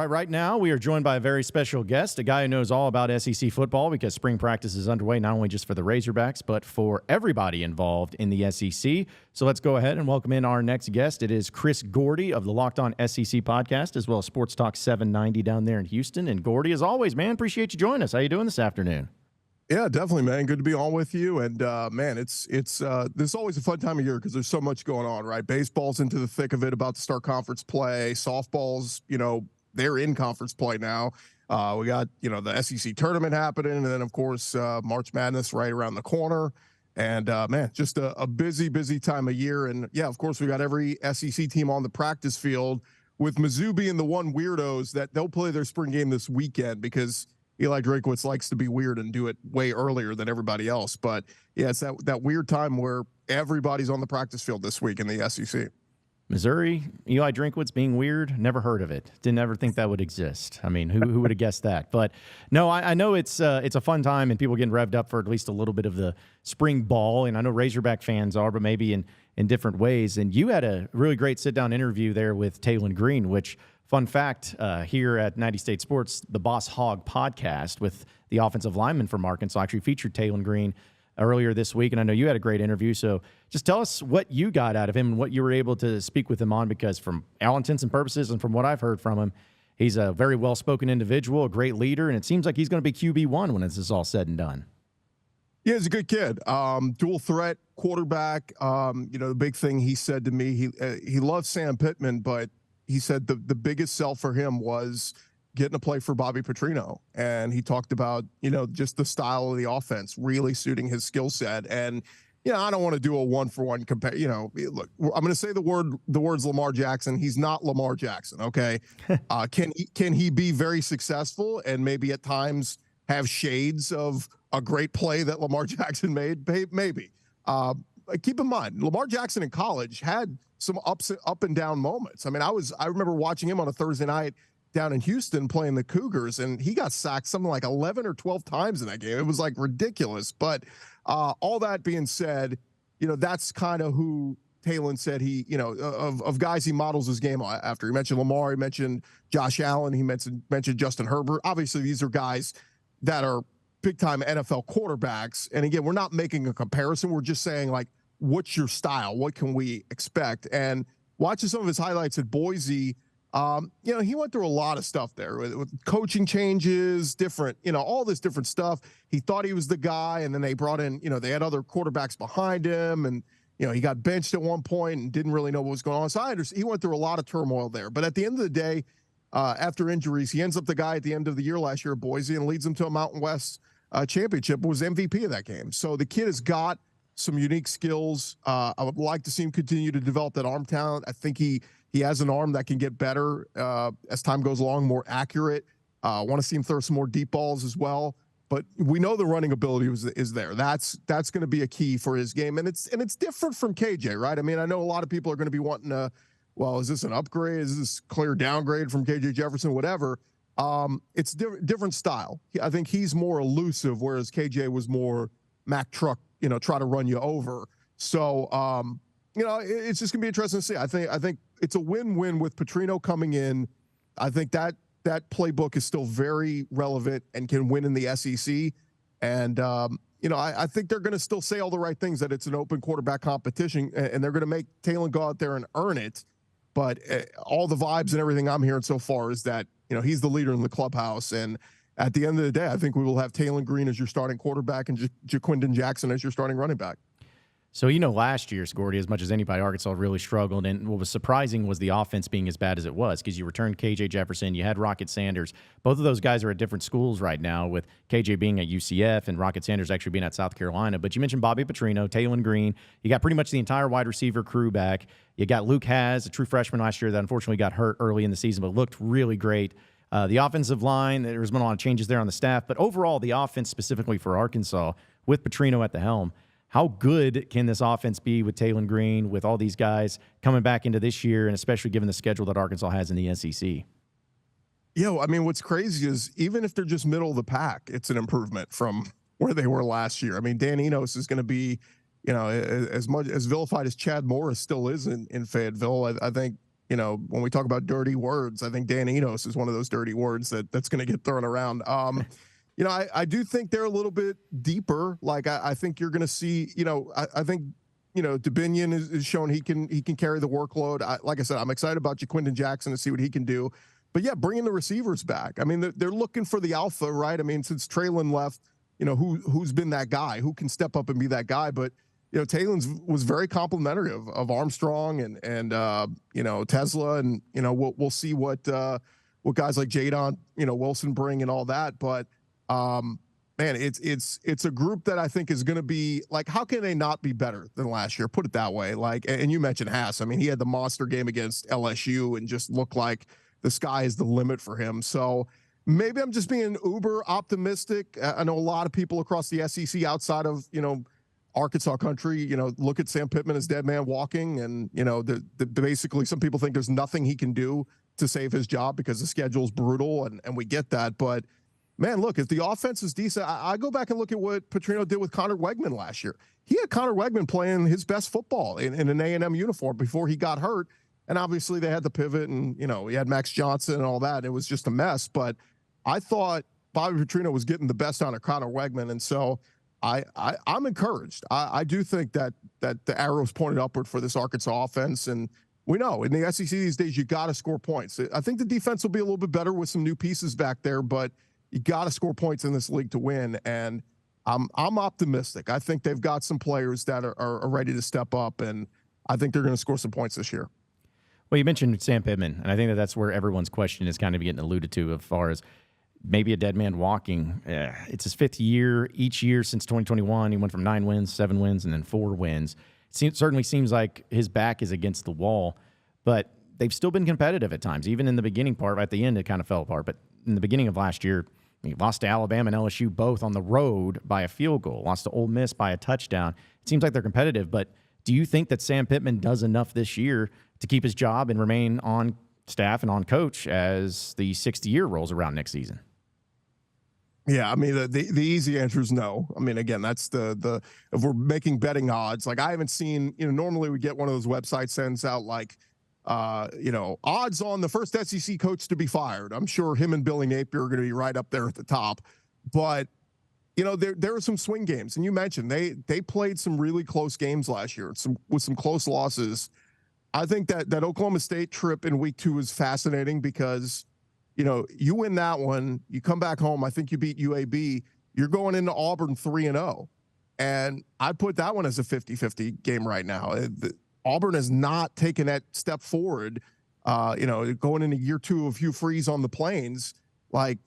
Right now, we are joined by a very special guest, a guy who knows all about SEC football because spring practice is underway, not only just for the Razorbacks, but for everybody involved in the SEC. So let's go ahead and welcome in our next guest. It is Chris Gordy of the Locked On SEC podcast, as well as Sports Talk 790 down there in Houston. And Gordy, as always, man, appreciate you joining us. How you doing this afternoon? Yeah, definitely, man. Good to be on with you. And man, it's this is always a fun time of year because there's so much going on, right? Baseball's into the thick of it, about to start conference play. Softball's, they're in conference play now. We got, the SEC tournament happening, and then of course March Madness right around the corner. And man, just a busy time of year. And yeah, of course we got every SEC team on the practice field, with Mizzou being the one weirdos that they'll play their spring game this weekend because Eli Drakewitz likes to be weird and do it way earlier than everybody else. But yeah, it's that weird time where everybody's on the practice field this week in the SEC. Missouri, Eli Drinkwitz being weird, never heard of it. Didn't ever think that would exist. I mean, who would have guessed that? But no, I know it's a fun time and people getting revved up for at least a little bit of the spring ball. And I know Razorback fans are, but maybe in different ways. And you had a really great sit-down interview there with Taylen Green, which, fun fact, here at 90 State Sports, the Boss Hog podcast with the offensive lineman from Arkansas actually featured Taylen Green earlier this week, and I know you had a great interview. So just tell us what you got out of him and what you were able to speak with him on, because from all intents and purposes and from what I've heard from him, he's a very well-spoken individual, a great leader, and it seems like he's going to be QB1 when this is all said and done. Yeah, he's a good kid. Dual threat quarterback. The big thing he said to me, he loves Sam Pittman, but he said the biggest sell for him was getting to play for Bobby Petrino. And he talked about, just the style of the offense really suiting his skill set. And, I don't want to do a one-for-one compare. Look, I'm going to say the words Lamar Jackson. He's not Lamar Jackson, okay? Can he be very successful and maybe at times have shades of a great play that Lamar Jackson made? Maybe. Keep in mind, Lamar Jackson in college had some up and down moments. I mean, I remember watching him on a Thursday night down in Houston playing the Cougars, and he got sacked something like 11 or 12 times in that game. It was like ridiculous. But all that being said, that's kind of who Taylen said he, of guys he models his game after. He mentioned Lamar, he mentioned Josh Allen, he mentioned Justin Herbert. Obviously, these are guys that are big-time NFL quarterbacks. And again, we're not making a comparison. We're just saying, like, what's your style? What can we expect? And watching some of his highlights at Boise, he went through a lot of stuff there with coaching changes, different, all this different stuff. He thought he was the guy, and then they brought in, they had other quarterbacks behind him, and, he got benched at one point and didn't really know what was going on. So I understand he went through a lot of turmoil there. But at the end of the day, after injuries, he ends up the guy at the end of the year last year at Boise and leads them to a Mountain West championship, was MVP of that game. So the kid has got some unique skills. I would like to see him continue to develop that arm talent. I think he has an arm that can get better as time goes along, more accurate. I want to see him throw some more deep balls as well. But we know the running ability is there. That's going to be a key for his game, and it's different from KJ, right? I mean, I know a lot of people are going to be wanting to, well, is this an upgrade? Is this clear downgrade from KJ Jefferson? Whatever. It's different style. I think he's more elusive, whereas KJ was more Mack truck, try to run you over. So, it's just gonna be interesting to see. I think it's a win-win with Petrino coming in. I think that playbook is still very relevant and can win in the SEC. And I think they're gonna still say all the right things, that it's an open quarterback competition, and they're gonna make Taylen go out there and earn it. But all the vibes and everything I'm hearing so far is that he's the leader in the clubhouse. And at the end of the day, I think we will have Taylen Green as your starting quarterback and Jaquindon Jackson as your starting running back. So, last year's Gordy, as much as anybody, Arkansas really struggled. And what was surprising was the offense being as bad as it was, because you returned KJ Jefferson, you had Rocket Sanders. Both of those guys are at different schools right now, with KJ being at UCF and Rocket Sanders actually being at South Carolina. But you mentioned Bobby Petrino, Taylen Green. You got pretty much the entire wide receiver crew back. You got Luke Hasz, a true freshman last year that unfortunately got hurt early in the season, but looked really great. The offensive line, there's been a lot of changes there on the staff. But overall, the offense specifically for Arkansas, with Petrino at the helm, how good can this offense be with Taylen Green, with all these guys coming back into this year, and especially given the schedule that Arkansas has in the SEC? I mean, what's crazy is even if they're just middle of the pack, it's an improvement from where they were last year. I mean, Dan Enos is going to be, as much as vilified as Chad Morris still is in Fayetteville. I think when we talk about dirty words, I think Dan Enos is one of those dirty words that's going to get thrown around. I do think they're a little bit deeper. Like I think you're going to see, I think, Dubinion is shown he can carry the workload. Like I said, I'm excited about Jaquindon Jackson to see what he can do. But yeah, bringing the receivers back. I mean, they're looking for the alpha, right? I mean, since Taylen left, who's been that guy who can step up and be that guy. But Taylen was very complimentary of Armstrong and Tesla, and we'll see what guys like Jadon Wilson bring and all that. But man, it's a group that I think is going to be like, how can they not be better than last year? Put it that way. Like, and you mentioned Haas. I mean, he had the monster game against LSU and just looked like the sky is the limit for him. So maybe I'm just being uber optimistic. I know a lot of people across the SEC outside of, Arkansas country, look at Sam Pittman as dead man walking. And, basically some people think there's nothing he can do to save his job because the schedule's brutal. And we get that. But man, look, if the offense is decent, I go back and look at what Petrino did with Connor Wegman last year. He had Connor Wegman playing his best football in an A&M uniform before he got hurt. And obviously they had the pivot and, he had Max Johnson and all that. It was just a mess. But I thought Bobby Petrino was getting the best out of Connor Wegman. And so I'm encouraged. I do think that the arrow's pointed upward for this Arkansas offense. And we know in the SEC these days, you got to score points. I think the defense will be a little bit better with some new pieces back there, but you got to score points in this league to win. And I'm optimistic. I think they've got some players that are ready to step up, and I think they're going to score some points this year. Well, you mentioned Sam Pittman, and I think that's where everyone's question is kind of getting alluded to as far as maybe a dead man walking. It's his fifth year. Each year since 2021, he went from 9 wins, 7 wins, and then 4 wins. Certainly seems like his back is against the wall, but they've still been competitive at times. Even in the beginning part, at the end, it kind of fell apart. But in the beginning of last year, he lost to Alabama and LSU both on the road by a field goal, lost to Ole Miss by a touchdown. It seems like they're competitive, but do you think that Sam Pittman does enough this year to keep his job and remain on staff and on coach as the 6th year rolls around next season? Yeah, I mean, the easy answer is no. I mean, again, that's the if we're making betting odds, like I haven't seen, normally we get one of those websites sends out like, odds on the first SEC coach to be fired. I'm sure him and Billy Napier are going to be right up there at the top. But, there are some swing games. And you mentioned they played some really close games last year with some close losses. I think that Oklahoma State trip in week 2 is fascinating because, you win that one, you come back home, I think you beat UAB, you're going into Auburn 3-0. And I put that one as a 50-50 game right now. Auburn has not taken that step forward, going into year 2 of Hugh Freeze on the Plains. Like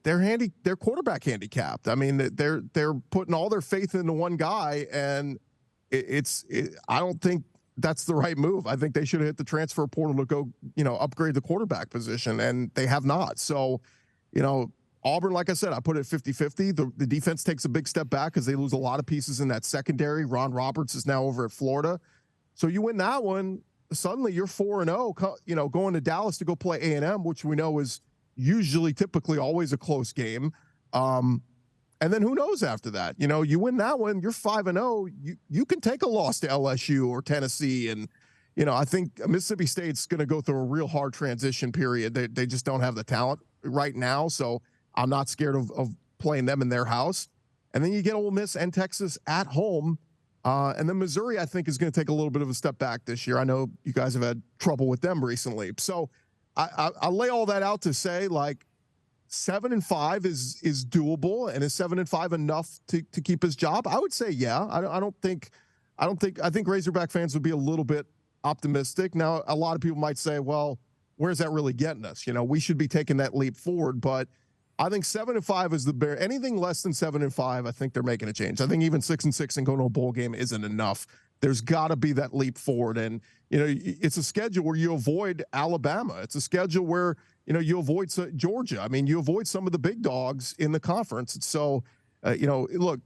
they're quarterback handicapped. I mean, they're putting all their faith into one guy, and I don't think that's the right move. I think they should have hit the transfer portal to go, upgrade the quarterback position, and they have not. So, Auburn, like I said, I put it 50-50. The defense takes a big step back because they lose a lot of pieces in that secondary. Ron Roberts is now over at Florida. So you win that one, suddenly you're 4-0, going to Dallas to go play A&M, which we know is usually typically always a close game. And then who knows after that? You win that one, you're 5-0. You can take a loss to LSU or Tennessee. And, I think Mississippi State's going to go through a real hard transition period. They just don't have the talent right now. So I'm not scared of playing them in their house. And then you get Ole Miss and Texas at home. And then Missouri, I think, is going to take a little bit of a step back this year. I know you guys have had trouble with them recently. So I lay all that out to say, like, 7-5 is doable, and is 7-5 enough to keep his job? I would say, yeah. I think Razorback fans would be a little bit optimistic. Now, a lot of people might say, well, where's that really getting us? We should be taking that leap forward, but I think 7-5 is the bare. Anything less than 7-5, I think they're making a change. I think even 6-6 and going to a bowl game isn't enough. There's got to be that leap forward, and it's a schedule where you avoid Alabama. It's a schedule where you avoid Georgia. I mean, you avoid some of the big dogs in the conference. So, look,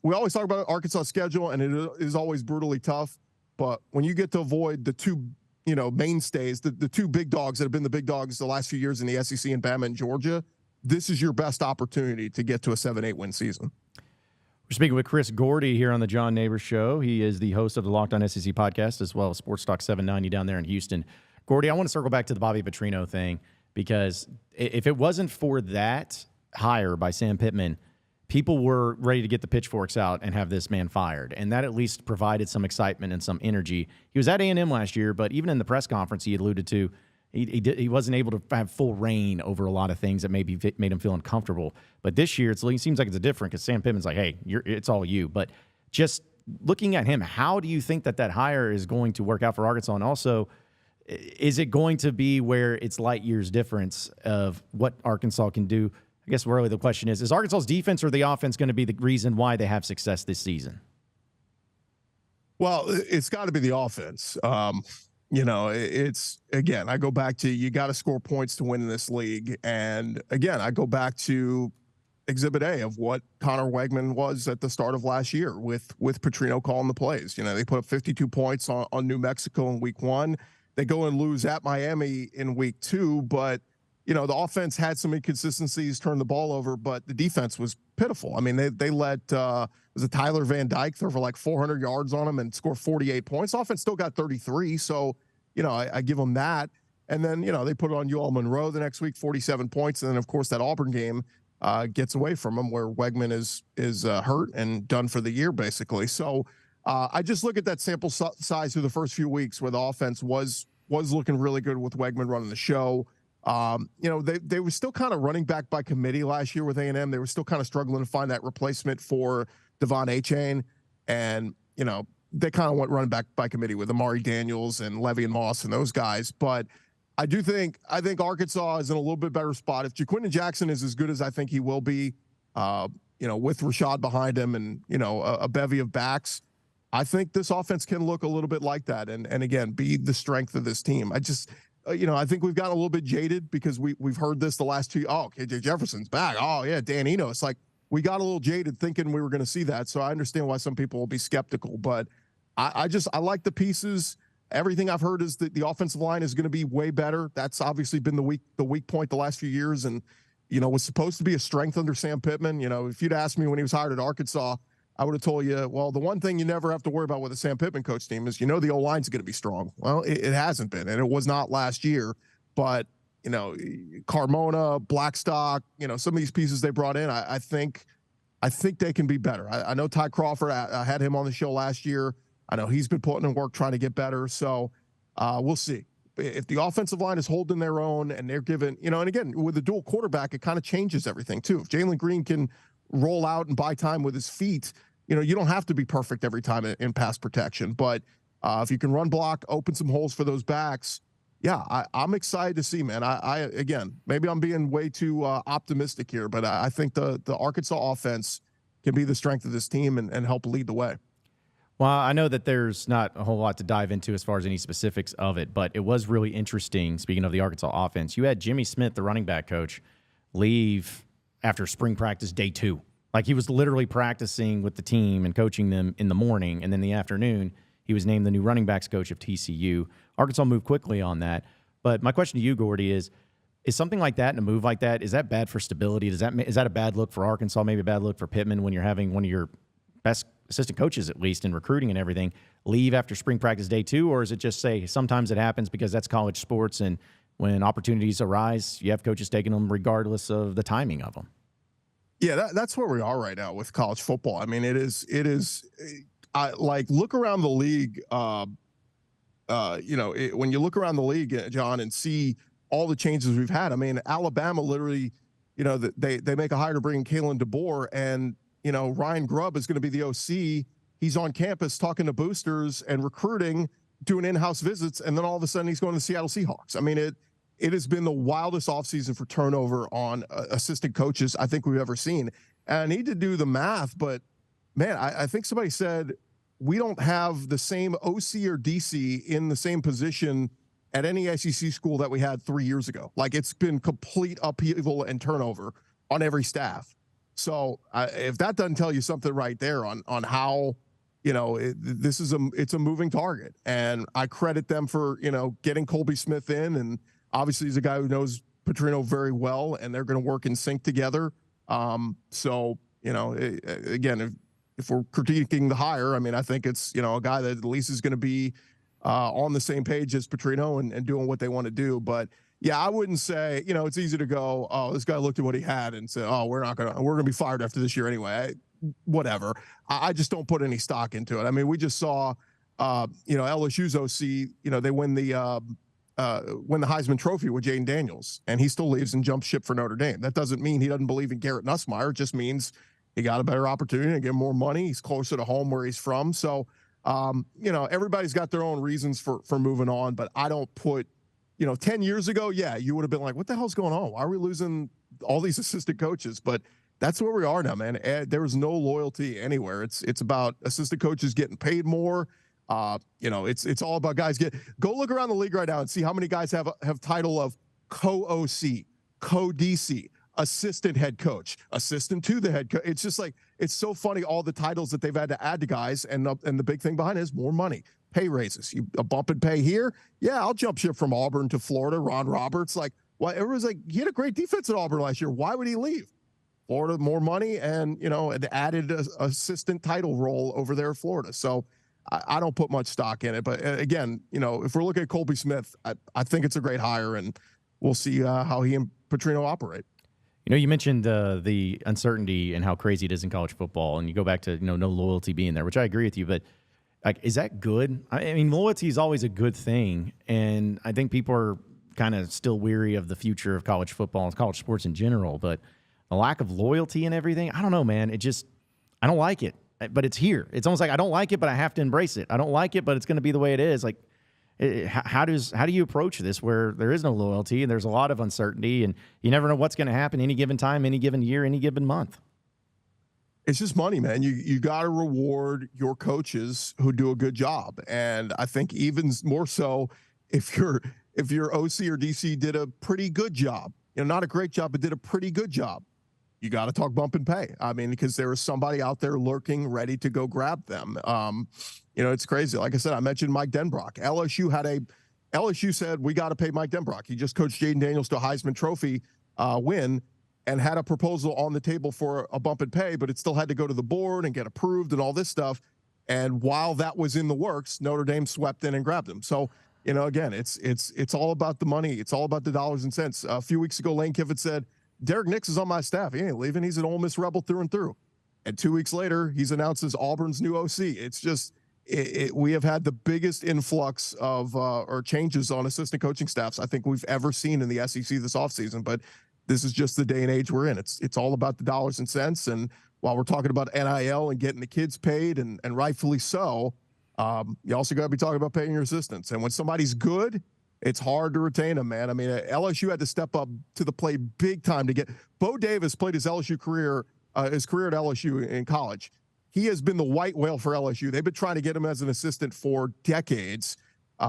we always talk about Arkansas' schedule, and it is always brutally tough. But when you get to avoid the two, mainstays, the 2 big dogs that have been the big dogs the last few years in the SEC and Bama and Georgia, this is your best opportunity to get to a 7-8 win season. We're speaking with Chris Gordy here on the John Nabors Show. He is the host of the Locked On SEC podcast, as well as Sports Talk 790 down there in Houston. Gordy, I want to circle back to the Bobby Petrino thing because if it wasn't for that hire by Sam Pittman, people were ready to get the pitchforks out and have this man fired. And that at least provided some excitement and some energy. He was at A&M last year, but even in the press conference he had alluded to, he wasn't able to have full reign over a lot of things that maybe made him feel uncomfortable. But this year, it seems like it's different because Sam Pittman's like, hey, it's all you. But just looking at him, how do you think that hire is going to work out for Arkansas? And also, is it going to be where it's light years difference of what Arkansas can do? I guess really the question is Arkansas's defense or the offense going to be the reason why they have success this season? Well, it's got to be the offense. It's, again, I go back to, you got to score points to win in this league. And again, I go back to Exhibit A of what Connor Wegman was at the start of last year with Petrino calling the plays. They put up 52 points on New Mexico in week 1. They go and lose at Miami in week 2, but the offense had some inconsistencies, turned the ball over, but the defense was pitiful. I mean, they let was it Tyler Van Dyke throw for like 400 yards on him and score 48 points. Offense still got 33, so I give them that. And then they put it on UL Monroe the next week, 47 points, and then of course that Auburn game gets away from them where Wegman is hurt and done for the year basically. So I just look at that sample size through the first few weeks where the offense was looking really good with Wegman running the show. They were still kind of running back by committee last year with A&M. They were still kind of struggling to find that replacement for Devon Achane. And, they kind of went running back by committee with Amari Daniels and Levy and Moss and those guys. But I think Arkansas is in a little bit better spot. If Jaquindon Jackson is as good as I think he will be, with Rashad behind him and, a bevy of backs, I think this offense can look a little bit like that. And again, be the strength of this team. I think we've gotten a little bit jaded because we've heard this the last 2. Oh, KJ Jefferson's back. Oh yeah, Dan Eno. It's like we got a little jaded thinking we were going to see that. So I understand why some people will be skeptical, but I like the pieces. Everything I've heard is that the offensive line is going to be way better. That's obviously been the weak point the last few years, and was supposed to be a strength under Sam Pittman. If you'd asked me when he was hired at Arkansas, I would have told you, well, the one thing you never have to worry about with a Sam Pittman coach team is the O-line's going to be strong. Well, it hasn't been, and it was not last year. But, Carmona, Blackstock, some of these pieces they brought in, I think they can be better. I know Ty Crawford, I had him on the show last year. I know he's been putting in work trying to get better. So we'll see. If the offensive line is holding their own and they're given, and again, with the dual quarterback, it kind of changes everything too. If Jalen Green can roll out and buy time with his feet, you don't have to be perfect every time in pass protection. But if you can run block, open some holes for those backs, yeah, I'm excited to see, man. Again, maybe I'm being way too optimistic here, but I think the Arkansas offense can be the strength of this team and help lead the way. Well, I know that there's not a whole lot to dive into as far as any specifics of it, but it was really interesting. Speaking of the Arkansas offense, you had Jimmy Smith, the running back coach, leave after spring practice day 2. Like he was literally practicing with the team and coaching them in the morning, and then the afternoon he was named the new running backs coach of TCU. Arkansas moved quickly on that. But my question to you, Gordy, is something like that and a move like that, is that bad for stability? Is that a bad look for Arkansas, maybe a bad look for Pittman when you're having one of your best assistant coaches, at least in recruiting and everything, leave after spring practice day 2? Or is it just say sometimes it happens because that's college sports, and when opportunities arise, you have coaches taking them regardless of the timing of them? Yeah, that's where we are right now with college football. I mean, it is. Like look around the league. When you look around the league, John, and see all the changes we've had. I mean, Alabama literally, they make a hire to bring in Kalen DeBoer, and Ryan Grubb is going to be the OC. He's on campus talking to boosters and recruiting, doing in-house visits, and then all of a sudden he's going to the Seattle Seahawks. I mean, it has been the wildest offseason for turnover on assistant coaches I think we've ever seen. And I need to do the math, but man, I think somebody said we don't have the same OC or DC in the same position at any SEC school that we had 3 years ago. Like it's been complete upheaval and turnover on every staff. So if that doesn't tell you something right there on how, it's a moving target. And I credit them for, getting Colby Smith in. And obviously he's a guy who knows Petrino very well, and they're going to work in sync together. Again, if we're critiquing the hire, I mean, I think it's, a guy that at least is going to be on the same page as Petrino and doing what they want to do. But yeah, I wouldn't say, it's easy to go, oh, this guy looked at what he had and said, oh, we're going to be fired after this year anyway. Whatever. I just don't put any stock into it. I mean, we just saw, LSU's OC, they win the Heisman Trophy with Jaden Daniels, and he still leaves and jumps ship for Notre Dame. That doesn't mean he doesn't believe in Garrett Nussmeier. It just means he got a better opportunity to get more money. He's closer to home where he's from. So, everybody's got their own reasons for moving on, but I don't put, 10 years ago, yeah, you would have been like, what the hell's going on? Why are we losing all these assistant coaches? But that's where we are now, man. There's no loyalty anywhere. It's about assistant coaches getting paid more. It's all about guys go look around the league right now and see how many guys have title of co-OC, co-DC, assistant head coach, assistant to the head coach. It's just like, it's so funny, all the titles that they've had to add to guys, and the big thing behind it is more money, pay raises. A bump in pay here, yeah, I'll jump ship from Auburn to Florida. Ron Roberts, like, why everyone's like, he had a great defense at Auburn last year. Why would he leave? Florida, more money, and an added assistant title role over there at Florida. So I don't put much stock in it. But again, if we're looking at Colby Smith, I think it's a great hire, and we'll see how he and Petrino operate. You mentioned the uncertainty and how crazy it is in college football, and you go back to no loyalty being there, which I agree with you. But like, is that good? I mean, loyalty is always a good thing, and I think people are kind of still weary of the future of college football and college sports in general. But a lack of loyalty and everything, I don't know, man. I don't like it, but it's here. It's almost like I don't like it, but I have to embrace it. I don't like it, but it's going to be the way it is. Like, how do you approach this where there is no loyalty and there's a lot of uncertainty and you never know what's going to happen any given time, any given year, any given month? It's just money, man. You got to reward your coaches who do a good job, and I think even more so if your OC or DC did a pretty good job, not a great job, but did a pretty good job. You got to talk bump and pay. I mean, because there is somebody out there lurking, ready to go grab them. It's crazy. Like I said, I mentioned Mike Denbrock. LSU said, we got to pay Mike Denbrock. He just coached Jaden Daniels to a Heisman Trophy win and had a proposal on the table for a bump and pay, but it still had to go to the board and get approved and all this stuff. And while that was in the works, Notre Dame swept in and grabbed him. So, again, it's all about the money. It's all about the dollars and cents. A few weeks ago, Lane Kiffin said, Derek Nix is on my staff. He ain't leaving. He's an Ole Miss Rebel through and through. And 2 weeks later, he's announced as Auburn's new OC. It's just, we have had the biggest influx of or changes on assistant coaching staffs I think we've ever seen in the SEC this offseason. But this is just the day and age we're in. It's all about the dollars and cents. And while we're talking about NIL and getting the kids paid, and rightfully so, you also got to be talking about paying your assistants. And when somebody's good, it's hard to retain them, man. I mean, LSU had to step up to the plate big time to get. Bo Davis played his career at LSU in college. He has been the white whale for LSU. They've been trying to get him as an assistant for decades.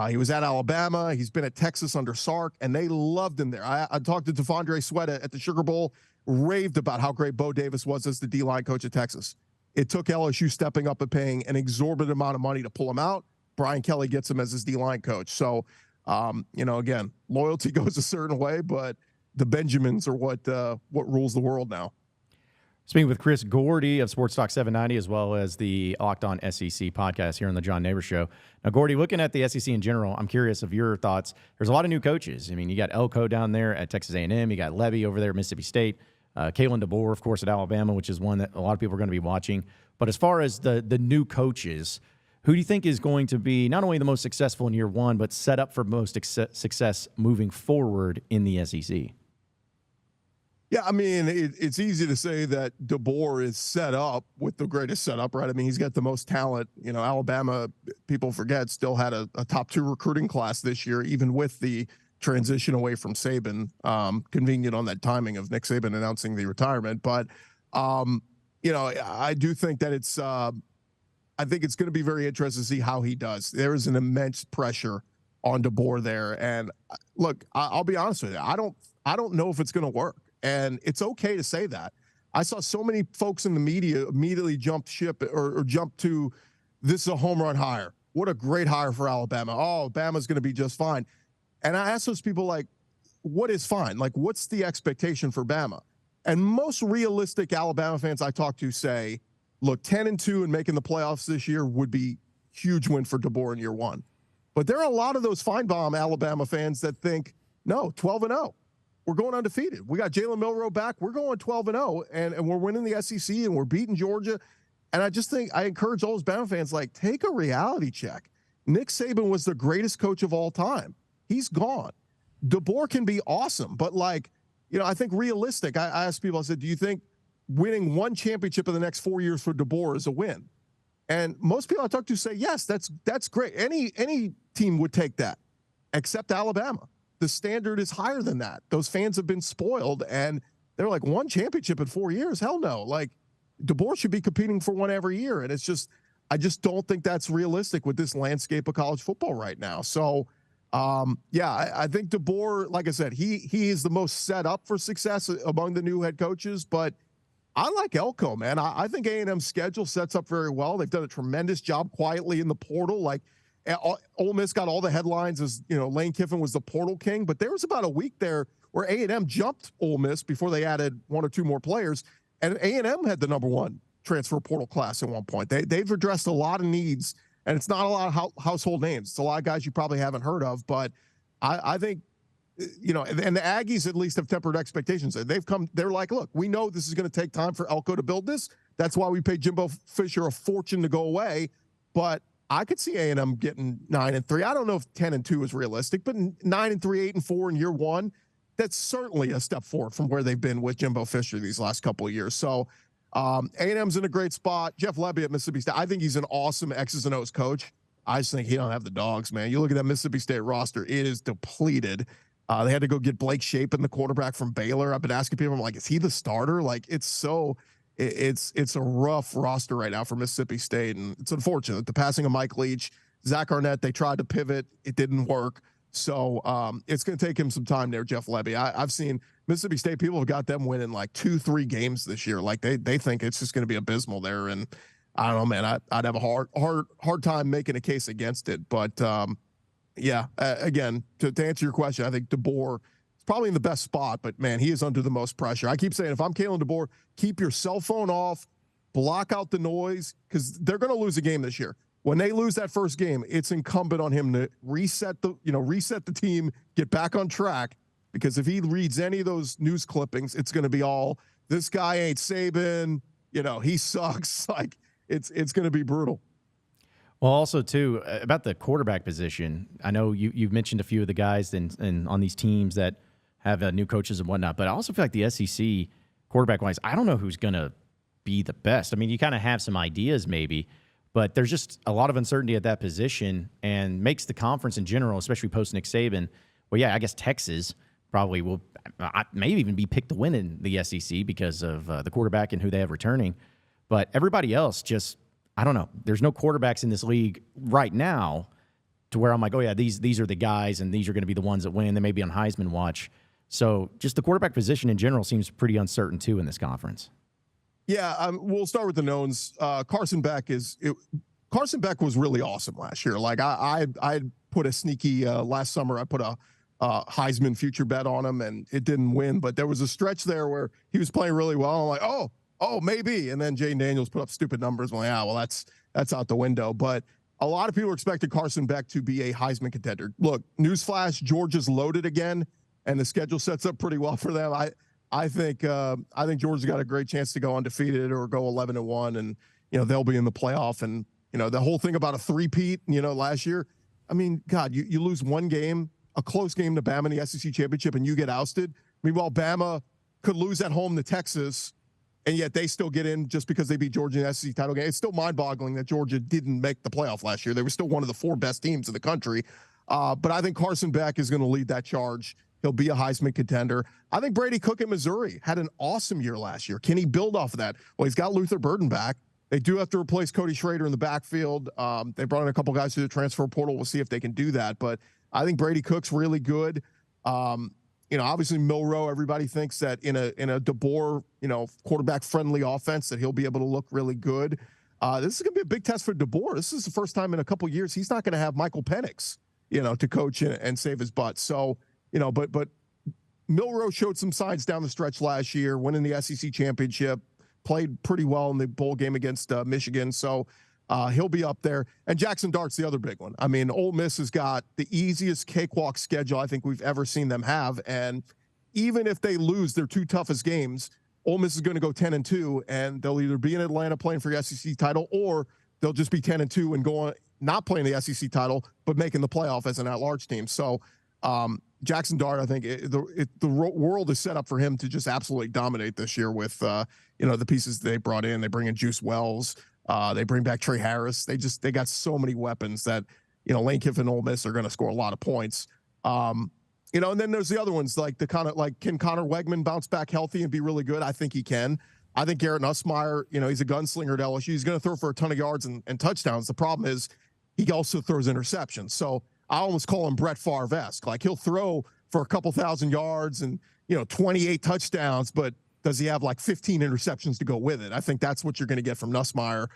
He was at Alabama. He's been at Texas under Sark, and they loved him there. I talked to Devondre Sweat at the Sugar Bowl, raved about how great Bo Davis was as the D-line coach at Texas. It took LSU stepping up and paying an exorbitant amount of money to pull him out. Brian Kelly gets him as his D-line coach. So, again, loyalty goes a certain way, but the Benjamins are what rules the world now. Speaking with Chris Gordy of Sports Talk 790, as well as the Locked On SEC podcast here on the John Nabors Show. Now, Gordy, looking at the SEC in general, I'm curious of your thoughts. There's a lot of new coaches. I mean, you got Elko down there at Texas A&M. You got Levy over there at Mississippi State. Kalen DeBoer, of course, at Alabama, which is one that a lot of people are going to be watching. But as far as the new coaches, who do you think is going to be not only the most successful in year one, but set up for most success moving forward in the SEC? Yeah, I mean, it's easy to say that DeBoer is set up with the greatest setup, right? I mean, he's got the most talent. Alabama, people forget, still had a top 2 recruiting class this year, even with the transition away from Saban. Convenient on that timing of Nick Saban announcing the retirement. But, I do think that I think it's going to be very interesting to see how he does. There is an immense pressure on DeBoer there. And look, I'll be honest with you. I don't know if it's going to work. And it's okay to say that. I saw so many folks in the media immediately jump ship or jump to, this is a home run hire. What a great hire for Alabama. Oh, Alabama's going to be just fine. And I asked those people, like, what is fine? Like, what's the expectation for Bama? And most realistic Alabama fans I talk to say, look, 10-2 and making the playoffs this year would be huge win for DeBoer in year one. But there are a lot of those Feinbaum Alabama fans that think, no, 12-0. We're going undefeated. We got Jalen Milroe back. We're going 12-0, and we're winning the SEC, and we're beating Georgia. And I just think I encourage all those Bama fans, like, take a reality check. Nick Saban was the greatest coach of all time. He's gone. DeBoer can be awesome, but, like, you know, I think realistic. I asked people, I said, do you think winning one championship in the next 4 years for DeBoer is a win? And most people I talk to say, yes, that's great. Any team would take that, except Alabama. The standard is higher than that. Those fans have been spoiled, and they're like, one championship in 4 years? Hell no. Like, DeBoer should be competing for one every year. And it's just, I just don't think that's realistic with this landscape of college football right now. So, I think DeBoer, like I said, he is the most set up for success among the new head coaches, but I like Elko, man. I think A&M's schedule sets up very well. They've done a tremendous job quietly in the portal. Like, Ole Miss got all the headlines as, you know, Lane Kiffin was the portal king, but there was about a week there where A&M jumped Ole Miss before they added one or two more players, and A&M had the number one transfer portal class at one point. They've addressed a lot of needs, and it's not a lot of household names. It's a lot of guys you probably haven't heard of, but I think, you know, and the Aggies at least have tempered expectations. They're like, look, we know this is going to take time for Elko to build this. That's why we paid Jimbo Fisher a fortune to go away. But I could see A&M getting 9-3. I don't know if 10-2 is realistic, but 9-3, 8-4 in year one, that's certainly a step forward from where they've been with Jimbo Fisher these last couple of years. So A&M's in a great spot. Jeff Lebby at Mississippi State, I think he's an awesome X's and O's coach. I just think he don't have the dogs, man. You look at that Mississippi State roster, it is depleted. They had to go get Blake Shapen, the quarterback from Baylor. I've been asking people, I'm like, is he the starter? Like, it's a rough roster right now for Mississippi State, and it's unfortunate. The passing of Mike Leach, Zach Arnett, they tried to pivot. It didn't work. So it's going to take him some time there, Jeff Lebby. I've seen Mississippi State, people have got them winning like 2-3 games this year. Like, they think it's just going to be abysmal there. And I don't know, man, I'd have a hard time making a case against it. But again, to answer your question, I think DeBoer is probably in the best spot, but man, he is under the most pressure. I keep saying, if I'm Kalen DeBoer, keep your cell phone off, block out the noise, because they're going to lose a game this year. When they lose that first game, it's incumbent on him to reset the team, get back on track, because if he reads any of those news clippings, it's going to be all, this guy ain't Saban, he sucks. Like, it's going to be brutal. Well, also, too, about the quarterback position, I know you've mentioned a few of the guys and on these teams that have new coaches and whatnot, but I also feel like the SEC, quarterback-wise, I don't know who's going to be the best. I mean, you kind of have some ideas maybe, but there's just a lot of uncertainty at that position and makes the conference in general, especially post Nick Saban, well, yeah, I guess Texas probably will maybe even be picked to win in the SEC because of the quarterback and who they have returning. But everybody else just, I don't know. There's no quarterbacks in this league right now to where I'm like, oh, yeah, these are the guys and these are going to be the ones that win. They may be on Heisman watch. So just the quarterback position in general seems pretty uncertain, too, in this conference. Yeah, we'll start with the knowns. Carson Beck was really awesome last year. Like, I put a sneaky last summer. I put a Heisman future bet on him, and it didn't win. But there was a stretch there where he was playing really well. I'm like, oh, maybe. And then Jayden Daniels put up stupid numbers. I'm like, well, that's out the window. But a lot of people expected Carson Beck to be a Heisman contender. Look, newsflash, Georgia's loaded again, and the schedule sets up pretty well for them. I think Georgia's got a great chance to go undefeated or go 11-1, and they'll be in the playoff. And the whole thing about a three-peat, last year. I mean, God, you lose one game, a close game to Bama in the SEC championship, and you get ousted. Meanwhile, Bama could lose at home to Texas, and yet they still get in just because they beat Georgia in the SEC title game. It's still mind-boggling that Georgia didn't make the playoff last year. They were still one of the 4 best teams in the country. But I think Carson Beck is going to lead that charge. He'll be a Heisman contender. I think Brady Cook at Missouri had an awesome year last year. Can he build off of that? Well, he's got Luther Burden back. They do have to replace Cody Schrader in the backfield. They brought in a couple guys through the transfer portal. We'll see if they can do that. But I think Brady Cook's really good. Obviously Milroe, everybody thinks that in a DeBoer, quarterback-friendly offense that he'll be able to look really good. This is going to be a big test for DeBoer. This is the first time in a couple years he's not going to have Michael Penix, to coach and save his butt. So, but Milroe showed some signs down the stretch last year, winning the SEC championship, played pretty well in the bowl game against Michigan. So He'll be up there. And Jackson Dart's the other big one. I mean, Ole Miss has got the easiest cakewalk schedule I think we've ever seen them have. And even if they lose their 2 toughest games, Ole Miss is going to go 10-2, and they'll either be in Atlanta playing for the SEC title, or they'll just be 10-2 and go on not playing the SEC title, but making the playoff as an at-large team. So Jackson Dart, I think the world is set up for him to just absolutely dominate this year with the pieces they brought in. They bring in Juice Wells. They bring back Trey Harris. They got so many weapons that Lane Kiffin and Ole Miss are going to score a lot of points. And then there's the other ones like can Connor Wegman bounce back healthy and be really good? I think he can. I think Garrett Nussmeier, he's a gunslinger at LSU. He's going to throw for a ton of yards and touchdowns. The problem is he also throws interceptions. So I almost call him Brett Favre-esque. Like, he'll throw for a couple thousand yards and 28 touchdowns, but does he have like 15 interceptions to go with it? I think that's what you're going to get from Nussmeier.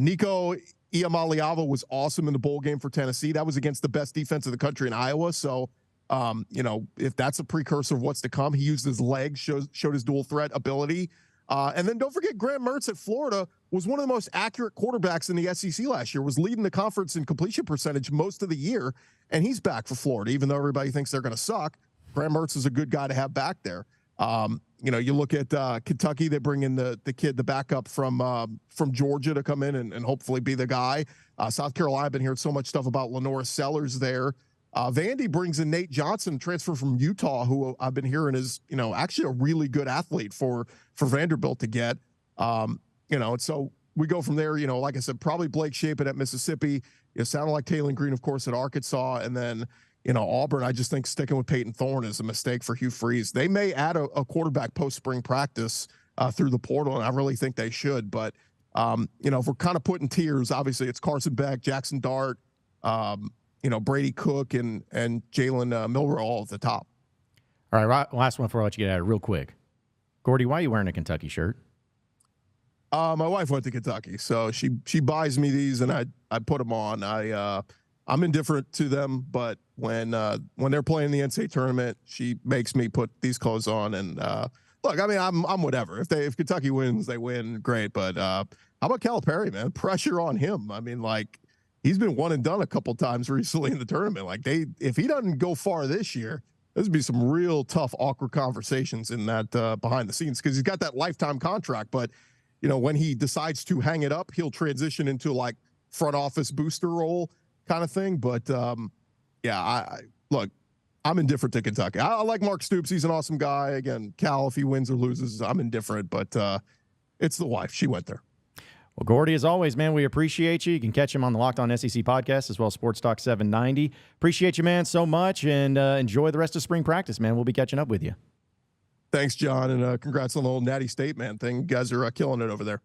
Nico Iamaleava was awesome in the bowl game for Tennessee. That was against the best defense of the country in Iowa. So, if that's a precursor of what's to come, he used his legs, showed his dual threat ability. And then don't forget, Graham Mertz at Florida was one of the most accurate quarterbacks in the SEC last year, was leading the conference in completion percentage most of the year, and he's back for Florida, even though everybody thinks they're going to suck. Graham Mertz is a good guy to have back there. You look at Kentucky, they bring in the kid, the backup from Georgia to come in and hopefully be the guy. South Carolina, I've been hearing so much stuff about Lenora Sellers there. Vandy brings in Nate Johnson, transfer from Utah, who I've been hearing is, actually a really good athlete for Vanderbilt to get. And so we go from there, like I said, probably Blake Shapen at Mississippi. It sounded like Taylen Green, of course, at Arkansas. And then, Auburn, I just think sticking with Peyton Thorne is a mistake for Hugh Freeze. They may add a quarterback post-spring practice through the portal, and I really think they should. But, if we're kind of putting tiers, obviously it's Carson Beck, Jackson Dart, Brady Cook and Jalen Milroe all at the top. All right, last one before I let you get out of it real quick. Gordy, why are you wearing a Kentucky shirt? My wife went to Kentucky, so she buys me these, and I put them on. I'm indifferent to them, but when they're playing the NCAA tournament, she makes me put these clothes on. And look, I mean, I'm whatever. If Kentucky wins, they win, great. But how about Calipari, man? Pressure on him. I mean, like, he's been one and done a couple times recently in the tournament. Like, if he doesn't go far this year, there's be some real tough, awkward conversations in that behind the scenes, because he's got that lifetime contract. But when he decides to hang it up, he'll transition into like front office booster role kind of thing. But look, I'm indifferent to Kentucky. I like Mark Stoops. He's an awesome guy. Again, Cal, if he wins or loses, I'm indifferent. But it's the wife. She went there. Well, Gordy, as always, man, we appreciate you. You can catch him on the Locked On SEC podcast as well as Sports Talk 790. Appreciate you, man, so much, and enjoy the rest of spring practice, man. We'll be catching up with you. Thanks, John, and congrats on the whole Natty State, man, thing. You guys are killing it over there.